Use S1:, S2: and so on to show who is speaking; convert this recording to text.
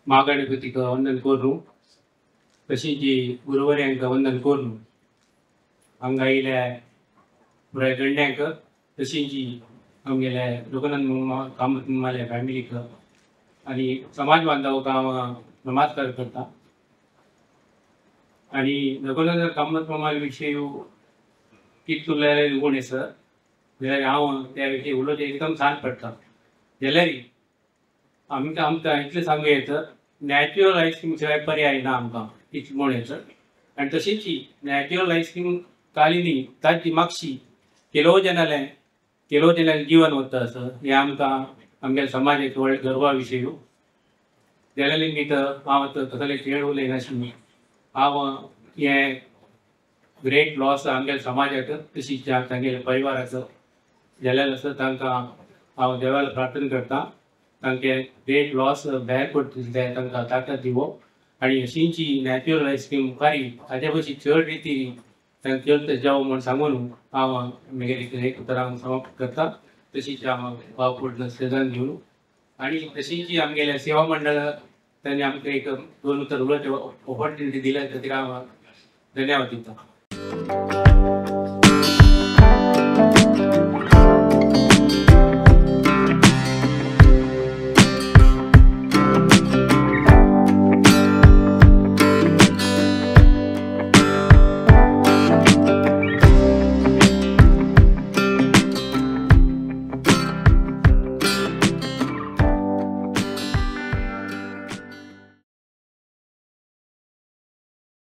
S1: महागणपतीक वंदन करूं तशीच गुरुवर्यांक वंदन करूं आमकां आयल्या पुराय गंड्यांक तशीच आमगेल्या लोकनाथ कामत माल्या फॅमिलीक आणि समाज बांधवांक हांव नमस्कार करता। आणि लोकनाथ कामत माल विशयी कितें उलयल्यार कोण आसा जाल्यार हांव त्या विशयी उलोवचें एकदम छान पडटा। जाल्यार आमकां इतलें सांगूं येता नॅच्युरल आयस्क्रीम शिवाय पर्याय ना आमकां इतलें म्हूण येता। आनी तशीच नॅच्युरल आयस्क्रीम कालिनी ताची मागशी केलोजनालें जीवन वता आसा हें आमकां आमच्या समाजाक व्हडल्या गर्वा विशयी। जाल्यार लेगीत हांव कसले खेळ उलयनाशिल्ली हांव हें ग्रेट लॉस आमच्या समाजाक तशीच तांगेल्या परिवाराक जाल्यार आसा तांकां हांव देवाक प्रार्थना करता तांचे ग्रेट लॉस भायर पडटले ते तांकां ताकत दिवो आनी अशींची नॅच्युरल आयस्क्रीम मुखारी हाचे भशेन चड रिती तांकां चलत जावं म्हूण सांगून हांव म्हगेलें एक उतरां समाप्त करता। तशीच हांव भावपूर्ण श्रद्धांजली दिवं आनी तशीच आमगेल्या सेवा मंडळ तांणी आमकां एक 2 उतर उलोवचें ऑपॉर्च्युनिटी दिल्या खातीर हांव धन्यवाद दिता।